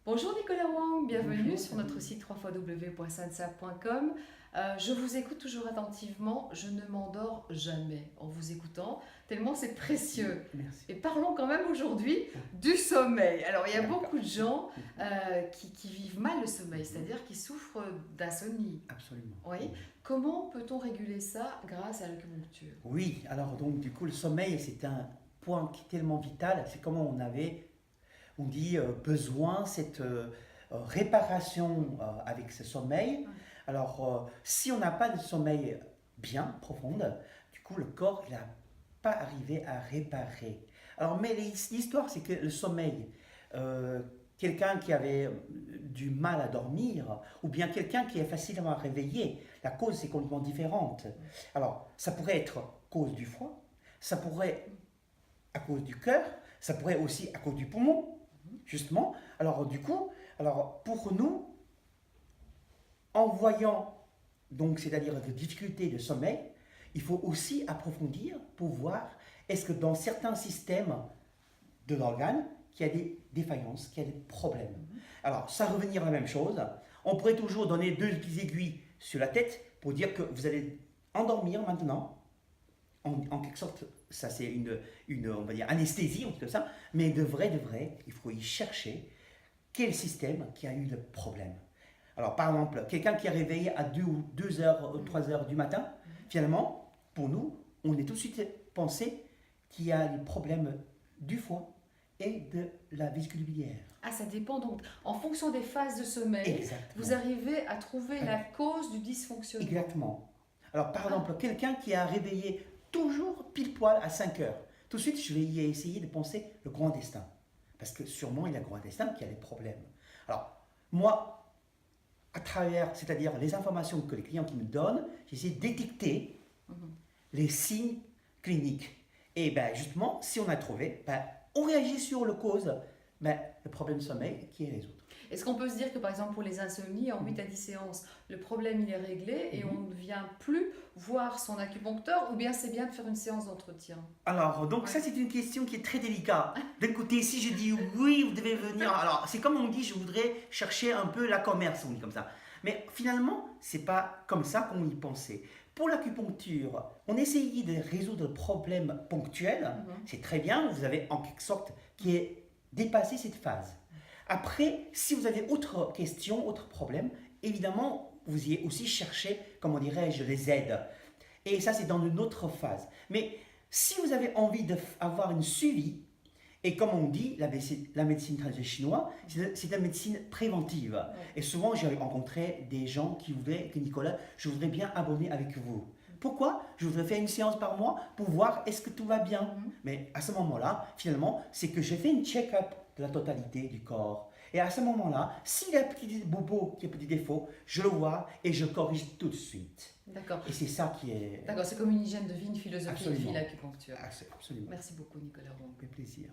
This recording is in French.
Bonjour Nicolas Wang, bienvenue Bonjour. Sur notre site www.sansa.com. Je vous écoute toujours attentivement, je ne m'endors jamais en vous écoutant, tellement c'est précieux. Merci. Et parlons quand même aujourd'hui du sommeil. Alors il y a beaucoup de gens qui vivent mal le sommeil, c'est-à-dire qui souffrent d'insomnie. Absolument. Oui. Comment peut-on réguler ça grâce à l'acupuncture? Oui, alors donc du coup le sommeil c'est un point qui est tellement vital, c'est comment on dit besoin, cette réparation avec ce sommeil. Alors si on n'a pas de sommeil bien profond, du coup le corps il n'a pas arrivé à réparer. Alors mais l'histoire c'est que le sommeil, quelqu'un qui avait du mal à dormir ou bien quelqu'un qui est facilement à réveiller, la cause c'est complètement différente. Alors ça pourrait être cause du foie, ça pourrait à cause du cœur, ça pourrait aussi à cause du poumon. Justement, alors du coup, alors pour nous, en voyant donc c'est-à-dire des difficultés de sommeil, il faut aussi approfondir pour voir est-ce que dans certains systèmes de l'organe qu'il y a des défaillances, qu'il y a des problèmes. Alors ça revenir à la même chose, on pourrait toujours donner deux petites aiguilles sur la tête pour dire que vous allez endormir maintenant. En quelque sorte, ça c'est une on va dire, anesthésie, on dit comme ça, mais de vrai, il faut y chercher quel système qui a eu le problème. Alors par exemple, quelqu'un qui est réveillé à 2 heures, 3 heures du matin, finalement, pour nous, on est tout de suite pensé qu'il y a des problèmes du foie et de la vésicule biliaire. Ah, ça dépend donc, en fonction des phases de sommeil, exactement. Vous arrivez à trouver la cause du dysfonctionnement. Exactement. Alors par exemple, quelqu'un qui a réveillé toujours pile poil à 5 heures. Tout de suite, je vais y essayer de penser le grand destin. Parce que sûrement, il y a le grand destin qui a des problèmes. Alors, moi, à travers, c'est-à-dire les informations que les clients qui me donnent, j'essaie de détecter les signes cliniques. Et ben, justement, si on a trouvé, ben, on réagit sur le cause, ben, le problème de sommeil qui est résolu. Est-ce qu'on peut se dire que par exemple pour les insomnies, en 8 à 10 séances, le problème il est réglé et on ne vient plus voir son acupuncteur ou bien c'est bien de faire une séance d'entretien? Alors, donc ça c'est une question qui est très délicate. D'un côté, si je dis oui, vous devez venir, alors c'est comme on dit, je voudrais chercher un peu la commerce, on dit comme ça. Mais finalement, c'est pas comme ça qu'on y pensait. Pour l'acupuncture, on essayait de résoudre le problème ponctuel, c'est très bien, vous avez en quelque sorte qui est dépassé cette phase. Après, si vous avez autre question, autre problème, évidemment, vous y aussi chercher, comment dirais-je, les aides. Et ça, c'est dans une autre phase. Mais si vous avez envie d'avoir une suivi, et comme on dit, la médecine traditionnelle chinoise, c'est la médecine préventive. Ouais. Et souvent, j'ai rencontré des gens qui voulaient, que Nicolas, je voudrais bien abonner avec vous. Pourquoi? Je voudrais faire une séance par mois pour voir est-ce que tout va bien. Mais à ce moment-là, finalement, c'est que je fais une check-up de la totalité du corps. Et à ce moment-là, s'il y a un petit bobo qui a un petit défaut, je le vois et je corrige tout de suite. D'accord. Et c'est ça qui est... D'accord, c'est comme une hygiène de vie, une philosophie de vie, l'acupuncture. Absolument. Merci beaucoup Nicolas Wang. Avec plaisir.